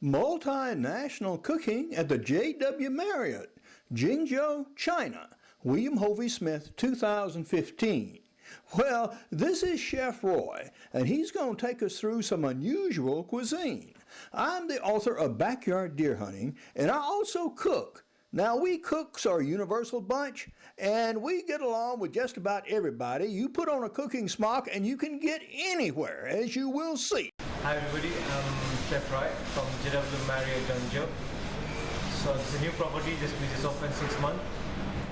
Multinational cooking at the J.W. Marriott, Jingzhou, China. William Hovey Smith, 2015. Well, this is Chef Roy, and he's going to take us through some unusual cuisine. I'm the author of Backyard Deer Hunting, and I also cook. Now, we cooks are a universal bunch, and we get along with just about everybody. You put on a cooking smock, and you can get anywhere, as you will see. Hi everybody, I'm Chef Roy from JW Marriott Jingzhou. So it's a new property, we just opened 6 months,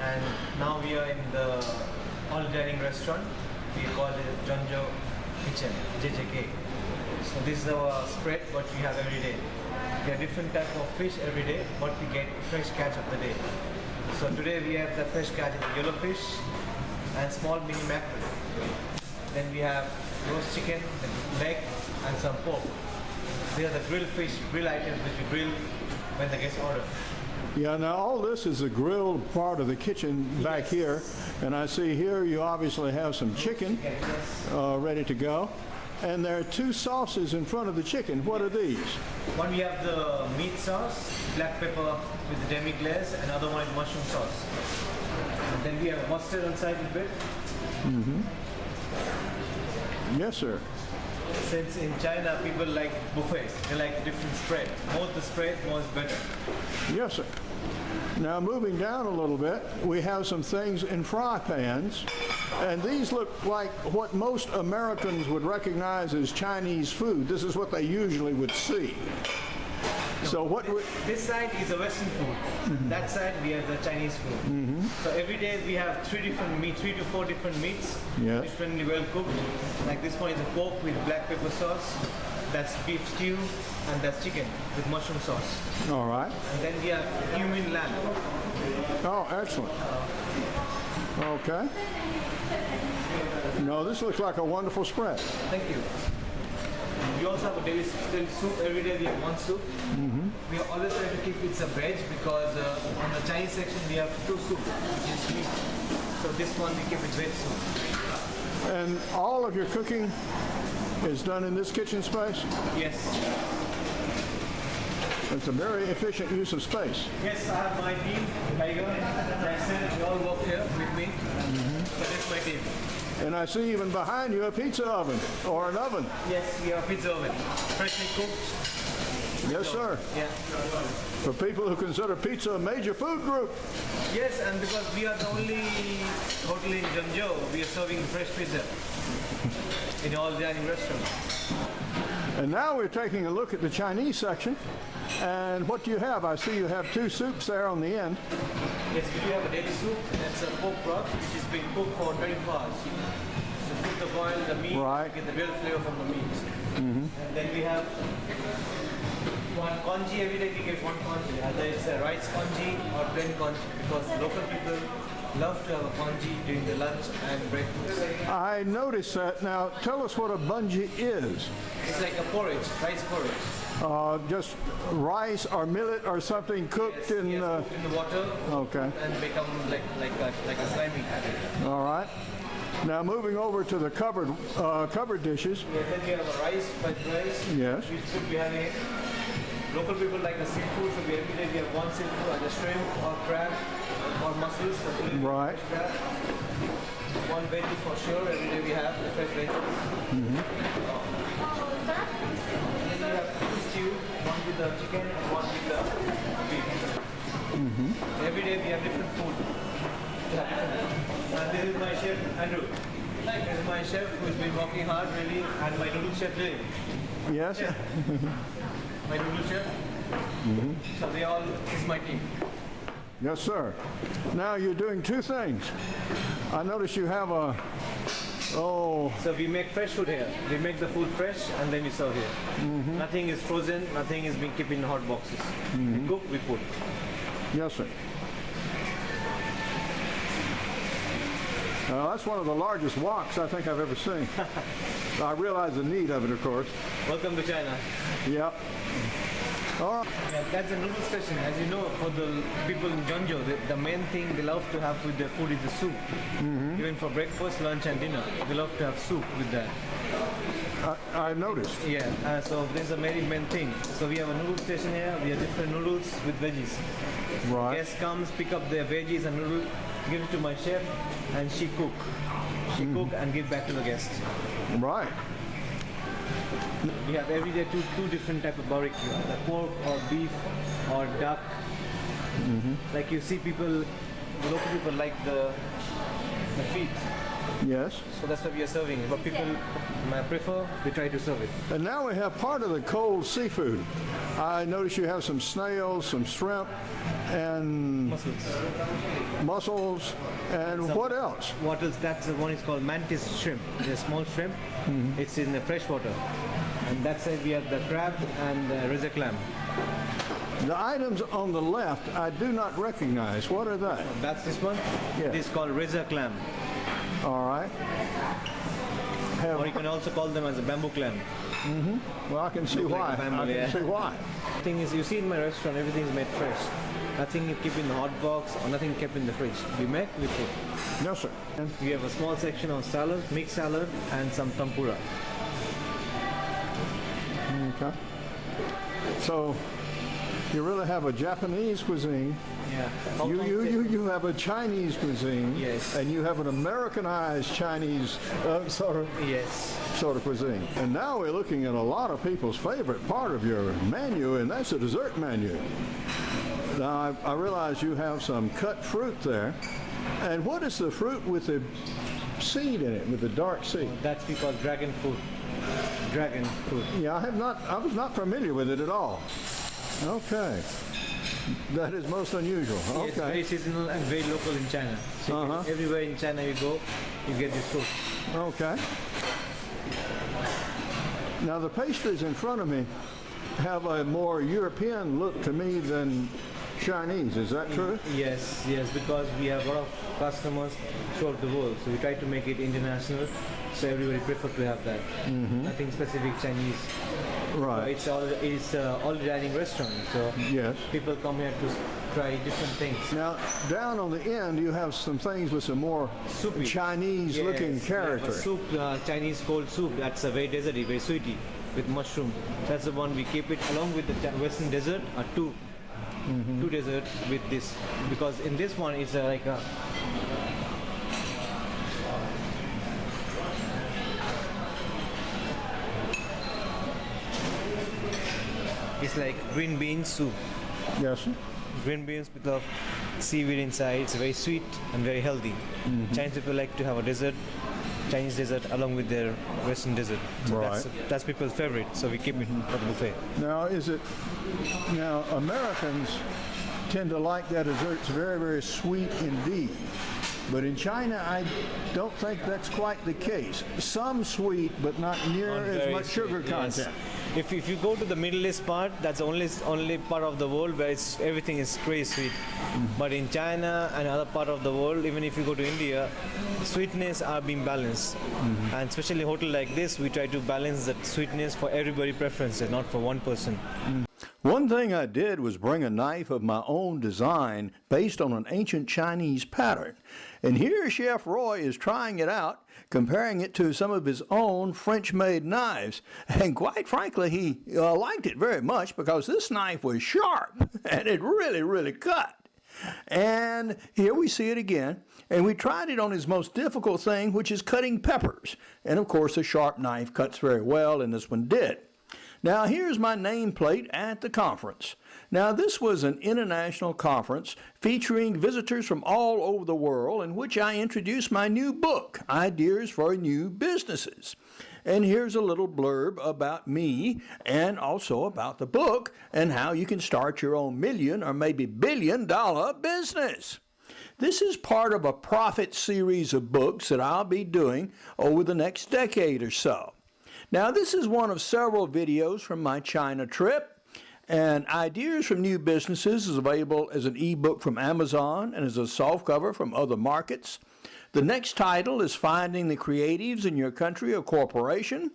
and now we are in the all dining restaurant. We call it Jingzhou Kitchen, JJK. So this is our spread what we have every day. We have different type of fish every day, but we get fresh catch of the day. So today we have the fresh catch of yellow fish and small mini mackerel. Then we have roast chicken, leg, and some pork. These are the grilled fish, grill items which we grill when the guests order. Yeah, now all this is the grilled part of the kitchen back here, and I see here you obviously have some chicken ready to go. And there are two sauces in front of the chicken. What are these? One we have the meat sauce, black pepper with the demi-glace, and other one is mushroom sauce. And then we have mustard on side a bit. Yes, sir. Since in China people like buffet, they like different spread. More the spread, more is better. Yes, sir. Now moving down a little bit, we have some things in fry pans, and these look like what most Americans would recognize as Chinese food. This is what they usually would see. So what? This side is a Western food. That side we have the Chinese food. So every day we have 3 to 4 different meats, differently well cooked. Like this one is a pork with black pepper sauce. That's beef stew, and that's chicken with mushroom sauce. All right. And then we have cumin lamb. Oh, excellent. Okay. No, this looks like a wonderful spread. Thank you. We also have a daily soup. Every day we have one soup. We are always trying to keep it a veg because on the Chinese section we have 2 soup, which is meat. So this one we keep it veg soup. And all of your cooking is done in this kitchen space? Yes. It's a very efficient use of space. Yes, I have my team, Tiger, Jackson, we all work here with me. So that's my team. And I see even behind you a pizza oven, or an oven. Yes, we have a pizza oven, freshly cooked. Yes, sir. Yeah. For people who consider pizza a major food group. Yes, and because we are the only hotel in Jingzhou, we are serving fresh pizza in all dining restaurants. And now we're taking a look at the Chinese section. And what do you have? I see you have 2 soups there on the end. Yes, we do have a daily soup. That's a pork broth, which has been cooked for 24 hours. So cook the boil, the meat, get the real flavor from the meat. And then we have one congee. Every day we get one congee. Either it's a rice congee or plain congee, because local people love to have a congee during the lunch and breakfast. I noticed that. Now, tell us what a bungee is. It's like a porridge, rice porridge. Just rice or millet or something cooked in cooked in the water. Okay. And become like a slimy pattern. All right. Now moving over to the covered dishes. Yes, then we have a rice, fried rice. Yes. Which could be having local people like the seafood, so every day we have one seafood, either shrimp or crab or mussels. So right. Crab. One veggie for sure. Every day we have the fresh veggies. We have 2 stew, one with the chicken and one with the beef. Every day we have different food. And this is my chef Andrew. This is my chef who's been working hard really, and my noodle chef Lily. Yes. My noodle chef. So they all is my team. Yes, sir. Now you're doing 2 things. I notice you have a So we make fresh food here. We make the food fresh and then we serve here. Nothing is frozen, nothing is being kept in hot boxes. We cook, we put. Yes, sir. That's one of the largest woks I think I've ever seen. I realize the need of it, of course. Welcome to China. Yep. All right. Yeah, that's a noodle station. As you know, for the people in Jingzhou, the main thing they love to have with their food is the soup. Even for breakfast, lunch and dinner, they love to have soup with that. I noticed. Yeah, so there's a very main thing. So we have a noodle station here. We have different noodles with veggies. Right. Guest comes, pick up their veggies and noodle, give it to my chef, and she cook. She cook and give back to the guest. Right. We have every day two different type of barbecue, the pork or beef or duck. Like you see people, local people like the feet. Yes. So that's what we are serving. But people prefer, we try to serve it. And now we have part of the cold seafood. I notice you have some snails, some shrimp, and mussels, and what else? What else? That's the one is called mantis shrimp. It's a small shrimp. It's in the fresh water. And that's it. We have the crab and the razor clam. The items on the left I do not recognize. What are they? That's this one. Yeah. It is called razor clam. All right. Or you can also call them as a bamboo clam. Well, I can see Look like why. a bamboo, I can yeah. see why. The thing is, you see in my restaurant, everything is made fresh. Nothing is kept in the hot box or nothing kept in the fridge. We make, we cook. Yes, sir. We have a small section of salad, mixed salad, and some tempura. Okay. So you really have a Japanese cuisine. Yeah. You have a Chinese cuisine. Yes. And you have an Americanized Chinese sort of cuisine. And now we're looking at a lot of people's favorite part of your menu, and that's the dessert menu. Now I realize you have some cut fruit there. And what is the fruit with the seed in it, with the dark seed? That's we call dragon fruit. Dragon fruit. Yeah, I was not familiar with it at all. Okay. That is most unusual. It's Okay. very seasonal and very local in China. So everywhere in China you go, you get this fruit. Okay. Now the pastries in front of me have a more European look to me than Chinese. Is that true? Yes, because we have a lot of customers throughout the world. So we try to make it international. So everybody prefer to have that. Nothing specific Chinese. Right. It's all dining restaurant. So Yes. people come here to try different things. Now, down on the end, you have some things with some more Soupy. Chinese-looking Yes, we have character. a soup, Chinese cold soup. That's a very desserty, very sweety with mushroom. That's the one we keep it along with the Western dessert. Two desserts with this, because in this one it's like a it's like green bean soup. Yes. Sir. Green beans with of seaweed inside. It's very sweet and very healthy. Chinese people like to have a dessert, Chinese dessert along with their Western dessert. So Right. that's people's favorite. So we keep it for the buffet. Now Americans tend to like their desserts very, very sweet indeed. But in China, I don't think that's quite the case. Some sweet, but not near Not as very much sugar sweet, yes. content. If you go to the Middle East part, that's the only part of the world where everything is crazy sweet. But in China and other part of the world, even if you go to India, sweetness are being balanced. And especially a hotel like this, we try to balance that sweetness for everybody preferences, not for one person. One thing I did was bring a knife of my own design based on an ancient Chinese pattern. And here Chef Roy is trying it out, comparing it to some of his own French-made knives. And quite frankly, he liked it very much because this knife was sharp and it really, really cut. And here we see it again. And we tried it on his most difficult thing, which is cutting peppers. And of course, a sharp knife cuts very well, and this one did. Now, here's my nameplate at the conference. Now, this was an international conference featuring visitors from all over the world in which I introduced my new book, Ideas for New Businesses. And here's a little blurb about me and also about the book and how you can start your own $1 or maybe $1 billion business. This is part of a profit series of books that I'll be doing over the next decade or so. Now, this is one of several videos from my China trip, and Ideas from New Businesses is available as an ebook from Amazon and as a softcover from other markets. The next title is Finding the Creatives in Your Country or Corporation.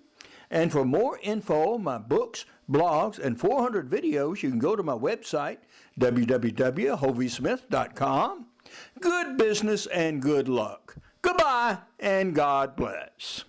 And for more info, my books, blogs, and 400 videos, you can go to my website, www.hoviesmith.com. Good business and good luck. Goodbye, and God bless.